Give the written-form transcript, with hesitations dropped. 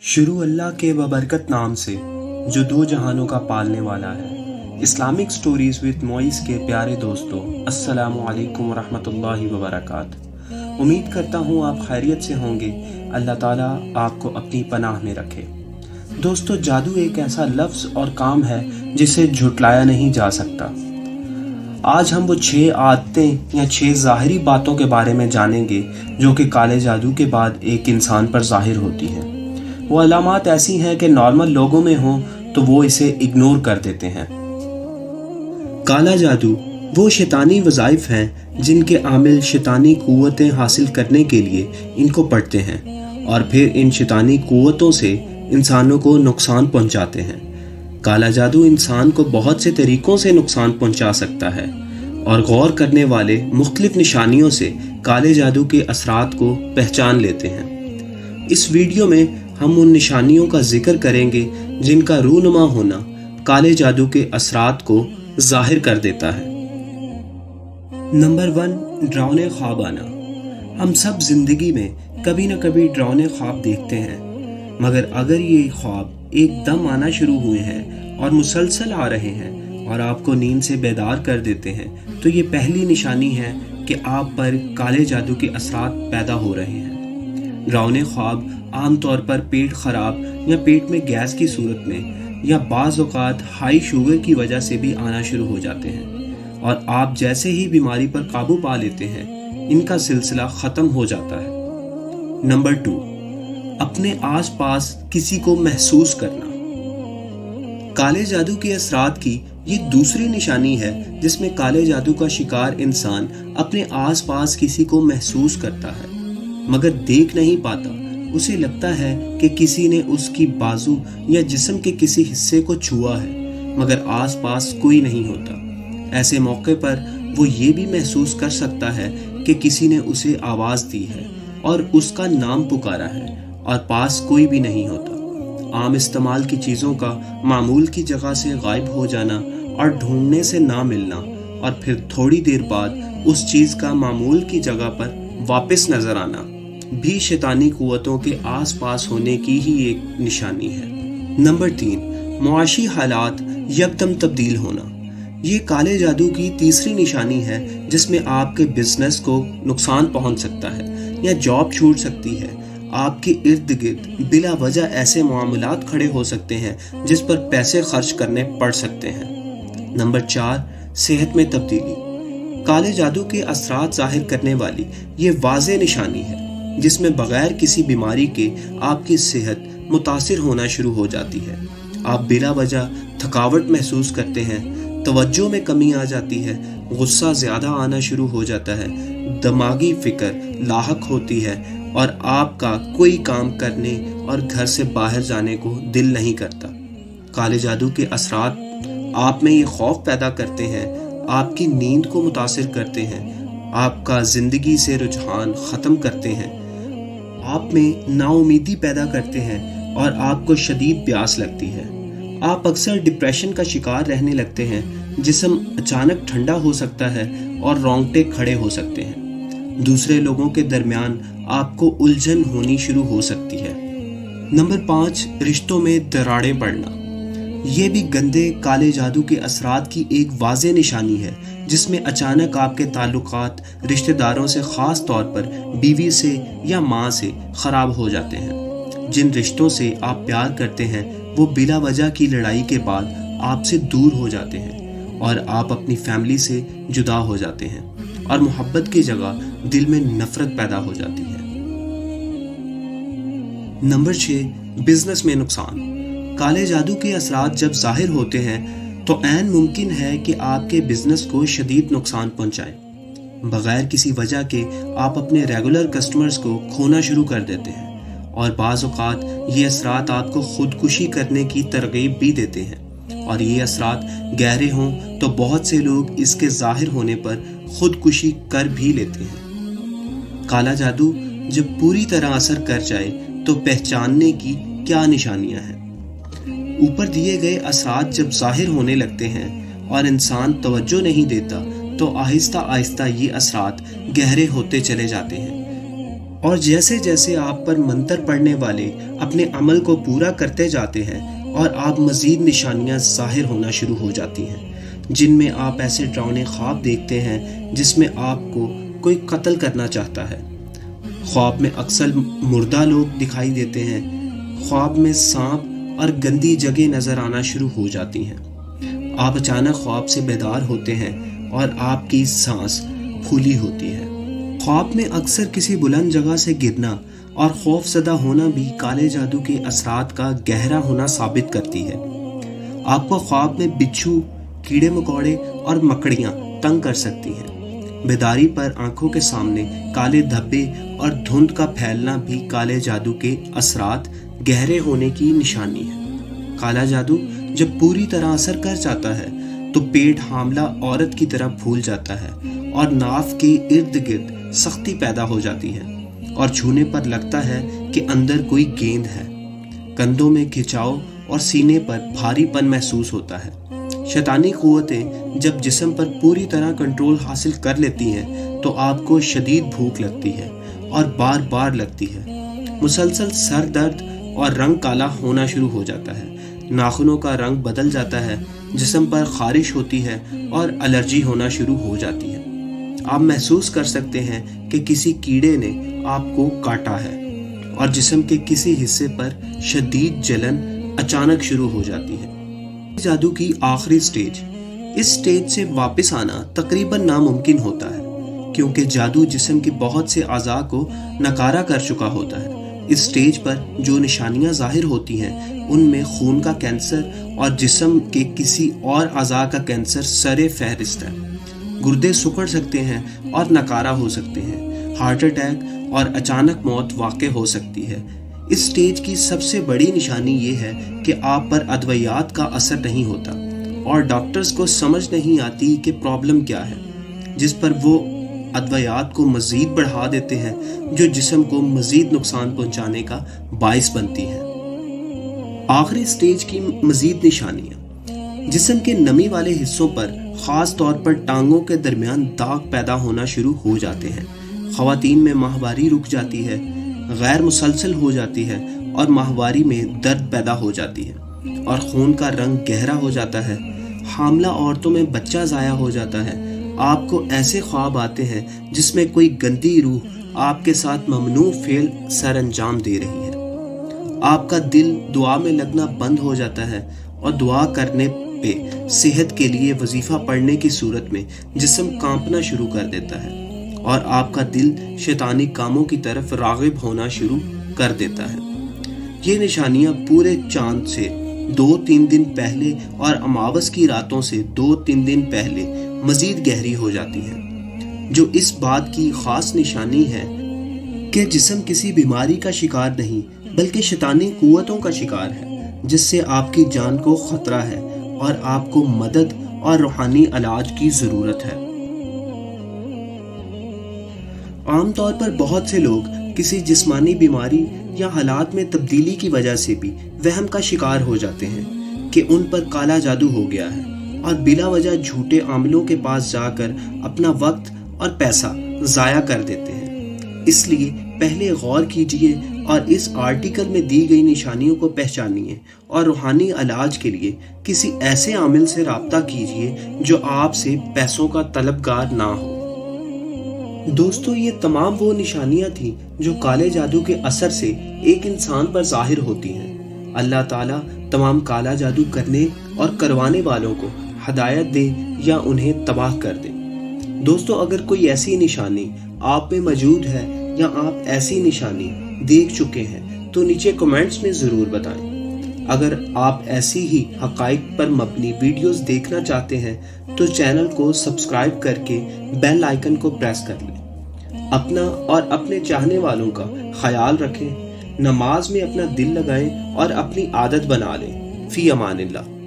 शुरू अल्लाह के बबरकत नाम से जो दो जहानों का पालने वाला है। इस्लामिक स्टोरीज़ विद मोइस के प्यारे दोस्तों, अस्सलामु अलैकुम वरहमतुल्लाहि वबरकात। उम्मीद करता हूँ आप खैरियत से होंगे। अल्लाह ताला आपको अपनी पनाह में रखे। दोस्तों, जादू एक ऐसा लफ्ज़ और काम है जिसे झुटलाया नहीं जा सकता। आज हम वो 6 आदतें या 6 ज़ाहिरी बातों के बारे में जानेंगे जो कि काले जादू के बाद एक इंसान पर ज़ाहिर होती हैं। वो अलामात ऐसी हैं कि नॉर्मल लोगों में हों तो वो इसे इग्नोर कर देते हैं। काला जादू वो शैतानी वज़ाइफ हैं जिनके आमिल शैतानी क़ुव्वतें हासिल करने के लिए इनको पढ़ते हैं और फिर इन शैतानी क़ुव्वतों से इंसानों को नुकसान पहुंचाते हैं। काला जादू इंसान को बहुत से तरीक़ों से नुकसान पहुंचा सकता है और गौर करने वाले मुख्तलिफ निशानियों से काले जादू के असरात को पहचान लेते हैं। इस वीडियो में हम उन निशानियों का जिक्र करेंगे जिनका रूनुमा होना काले जादू के असरात को ज़ाहिर कर देता है। नंबर 1, डरावने ख्वाब आना। हम सब जिंदगी में कभी न कभी डरावने ख्वाब देखते हैं, मगर अगर ये ख्वाब एकदम आना शुरू हुए हैं और मुसलसल आ रहे हैं और आपको नींद से बेदार कर देते हैं तो ये पहली निशानी है कि आप पर काले जादू के असरात पैदा हो रहे हैं। डरावने ख्वाब आमतौर पर पेट खराब या पेट में गैस की सूरत में या बाज़ औक़ात हाई शुगर की वजह से भी आना शुरू हो जाते हैं और आप जैसे ही बीमारी पर काबू पा लेते हैं इनका सिलसिला ख़त्म हो जाता है। नंबर 2, अपने आसपास किसी को महसूस करना। काले जादू के असरात की ये दूसरी निशानी है जिसमें काले जादू का शिकार इंसान अपने आसपास किसी को महसूस करता है मगर देख नहीं पाता। उसे लगता है कि किसी ने उसकी बाजू या जिस्म के किसी हिस्से को छुआ है मगर आसपास कोई नहीं होता। ऐसे मौके पर वो ये भी महसूस कर सकता है कि किसी ने उसे आवाज़ दी है और उसका नाम पुकारा है और पास कोई भी नहीं होता। आम इस्तेमाल की चीज़ों का मामूल की जगह से गायब हो जाना और ढूंढने से ना मिलना और फिर थोड़ी देर बाद उस चीज़ का मामूल की जगह पर वापस नज़र आना भी शैतानी क़ुव्वतों के आसपास होने की ही एक निशानी है। नंबर 3, मुआशी हालात यकदम तब्दील होना। ये काले जादू की तीसरी निशानी है जिसमें आपके बिजनेस को नुकसान पहुंच सकता है या जॉब छूट सकती है। आपके इर्द गिर्द बिला वजह ऐसे मामलात खड़े हो सकते हैं जिस पर पैसे खर्च करने पड़ सकते हैं। नंबर 4, सेहत में तब्दीली। काले जादू के असरात ज़ाहिर करने वाली ये वाज़े निशानी है जिसमें बगैर किसी बीमारी के आपकी सेहत मुतासिर होना शुरू हो जाती है। आप बिला वजह थकावट महसूस करते हैं, तवज्जो में कमी आ जाती है, गुस्सा ज़्यादा आना शुरू हो जाता है, दिमागी फ़िक्र लाहक होती है और आपका कोई काम करने और घर से बाहर जाने को दिल नहीं करता। काले जादू के असरात आप में ये खौफ पैदा करते हैं, आपकी नींद को मुतासिर करते हैं, आपका ज़िंदगी से रुझान ख़त्म करते हैं, आप में नाउमीदी पैदा करते हैं और आपको शदीद प्यास लगती है। आप अक्सर डिप्रेशन का शिकार रहने लगते हैं, जिस्म अचानक ठंडा हो सकता है और रोंगटे खड़े हो सकते हैं। दूसरे लोगों के दरमियान आपको उलझन होनी शुरू हो सकती है। नंबर 5, रिश्तों में दरारें पड़ना। ये भी गंदे काले जादू के असरात की एक वाज़े निशानी है जिसमें अचानक आपके ताल्लुकात रिश्तेदारों से, ख़ास तौर पर बीवी से या माँ से ख़राब हो जाते हैं। जिन रिश्तों से आप प्यार करते हैं वो बिला वजह की लड़ाई के बाद आपसे दूर हो जाते हैं और आप अपनी फैमिली से जुदा हो जाते हैं और मोहब्बत की जगह दिल में नफ़रत पैदा हो जाती है। नंबर 6, बिजनेस में नुकसान। काले जादू के असरात जब ज़ाहिर होते हैं तो ऐन मुमकिन है कि आपके बिजनेस को शदीद नुकसान पहुंचाएं। बगैर किसी वजह के आप अपने रेगुलर कस्टमर्स को खोना शुरू कर देते हैं और बाज़ औक़ात ये असरात आपको ख़ुदकुशी करने की तरग़ीब भी देते हैं और ये असरात गहरे हों तो बहुत से लोग इसके ज़ाहिर होने पर ख़ुदकुशी कर भी लेते हैं। काला जादू जब पूरी तरह असर कर जाए तो पहचानने की क्या निशानियां हैं? ऊपर दिए गए असरात जब ज़ाहिर होने लगते हैं और इंसान तवज्जो नहीं देता तो आहिस्ता आहिस्ता ये असरात गहरे होते चले जाते हैं। اور جیسے جیسے آپ پر منتر پڑھنے والے اپنے عمل کو پورا کرتے جاتے ہیں اور آپ مزید نشانیاں ظاہر ہونا شروع ہو جاتی ہیں، جن میں آپ ایسے ڈراؤنے خواب دیکھتے ہیں جس میں آپ کو کوئی قتل کرنا چاہتا ہے۔ خواب میں اکثر مردہ لوگ دکھائی دیتے ہیں۔ خواب میں سانپ اور گندی جگہ نظر آنا شروع ہو جاتی ہیں۔ آپ اچانک خواب سے بیدار ہوتے ہیں اور آپ کی سانس پھولی ہوتی ہے۔ خواب میں اکثر کسی بلند جگہ سے گرنا اور خوف زدہ ہونا بھی کالے جادو کے اثرات کا گہرا ہونا ثابت کرتی ہے۔ آپ کو خواب میں بچھو، کیڑے مکوڑے اور مکڑیاں تنگ کر سکتی ہیں۔ بیداری پر آنکھوں کے سامنے کالے دھبے اور دھند کا پھیلنا بھی کالے جادو کے اثرات گہرے ہونے کی نشانی ہے۔ کالا جادو جب پوری طرح اثر کر جاتا ہے تو پیٹ حاملہ عورت کی طرح پھول جاتا ہے اور ناف کے ارد گرد سختی پیدا ہو جاتی ہے اور چھونے پر لگتا ہے کہ اندر کوئی گیند ہے۔ کندھوں میں کھچاؤ اور سینے پر بھاری پن محسوس ہوتا ہے۔ شیطانی قوتیں جب جسم پر پوری طرح کنٹرول حاصل کر لیتی ہیں تو آپ کو شدید بھوک لگتی ہے اور بار بار لگتی ہے۔ مسلسل سر درد اور رنگ کالا ہونا شروع ہو جاتا ہے۔ ناخنوں کا رنگ بدل جاتا ہے، جسم پر خارش ہوتی ہے اور الرجی ہونا شروع ہو جاتی ہے۔ آپ محسوس کر سکتے ہیں کہ کسی کیڑے نے آپ کو کاٹا ہے اور جسم کے کسی حصے پر شدید جلن اچانک شروع ہو جاتی ہے۔ جادو کی آخری سٹیج، اس سٹیج سے واپس آنا تقریباً ناممکن ہوتا ہے کیونکہ جادو جسم کے بہت سے اعضاء کو ناکارہ کر چکا ہوتا ہے۔ اس سٹیج پر جو نشانیاں ظاہر ہوتی ہیں ان میں خون کا کینسر اور جسم کے کسی اور اعضاء کا کینسر سر فہرست ہے۔ گردے سکڑ سکتے ہیں اور ناکارہ ہو سکتے ہیں۔ ہارٹ اٹیک اور اچانک موت واقع ہو سکتی ہے۔ اس سٹیج کی سب سے بڑی نشانی یہ ہے کہ آپ پر ادویات کا اثر نہیں ہوتا اور ڈاکٹرز کو سمجھ نہیں آتی کہ پرابلم کیا ہے، جس پر وہ ادویات کو مزید بڑھا دیتے ہیں جو جسم کو مزید نقصان پہنچانے کا باعث بنتی ہیں۔ آخری سٹیج کی مزید نشانیاں، جسم کے نمی والے حصوں پر خاص طور پر ٹانگوں کے درمیان داغ پیدا ہونا شروع ہو جاتے ہیں۔ خواتین میں ماہواری رک جاتی ہے، غیر مسلسل ہو جاتی ہے اور ماہواری میں درد پیدا ہو جاتی ہے اور خون کا رنگ گہرا ہو جاتا ہے۔ حاملہ عورتوں میں بچہ ضائع ہو جاتا ہے۔ آپ کو ایسے خواب آتے ہیں جس میں کوئی گندی روح آپ کے ساتھ ممنوع فعل سر انجام دے رہی ہے۔ آپ کا دل دعا میں لگنا بند ہو جاتا ہے اور دعا کرنے پہ صحت کے لیے وظیفہ پڑھنے کی صورت میں جسم کانپنا شروع کر دیتا ہے اور آپ کا دل شیطانی کاموں کی طرف راغب ہونا شروع کر دیتا ہے۔ یہ نشانیاں پورے چاند سے 2-3 دن پہلے اور اماوس کی راتوں سے 2-3 دن پہلے مزید گہری ہو جاتی ہیں، جو اس بات کی خاص نشانی ہے کہ جسم کسی بیماری کا شکار نہیں بلکہ شیطانی قوتوں کا شکار ہے، جس سے آپ کی جان کو خطرہ ہے اور آپ کو مدد اور روحانی علاج کی ضرورت ہے۔ عام طور پر بہت سے لوگ کسی جسمانی بیماری یا حالات میں تبدیلی کی وجہ سے بھی وہم کا شکار ہو جاتے ہیں کہ ان پر کالا جادو ہو گیا ہے اور بلا وجہ جھوٹے عاملوں کے پاس جا کر اپنا وقت اور پیسہ ضائع کر دیتے ہیں۔ اس لیے پہلے غور کیجئے اور اس آرٹیکل میں دی گئی نشانیوں کو پہچانیے اور روحانی علاج کے لیے کسی ایسے عامل سے رابطہ کیجئے جو آپ سے پیسوں کا طلبگار نہ ہو۔ دوستو، یہ تمام وہ نشانیاں تھیں جو کالے جادو کے اثر سے ایک انسان پر ظاہر ہوتی ہیں۔ اللہ تعالیٰ تمام کالا جادو کرنے اور کروانے والوں کو ہدایت دے یا انہیں تباہ کر دے۔ دوستو، اگر کوئی ایسی نشانی آپ میں موجود ہے یا آپ ایسی نشانی دیکھ چکے ہیں تو نیچے کمنٹس میں ضرور بتائیں۔ اگر آپ ایسی ہی حقائق پر مبنی ویڈیوز دیکھنا چاہتے ہیں تو چینل کو سبسکرائب کر کے بیل آئیکن کو پریس کر لیں۔ اپنا اور اپنے چاہنے والوں کا خیال رکھیں، نماز میں اپنا دل لگائیں اور اپنی عادت بنا لیں۔ فی امان اللہ۔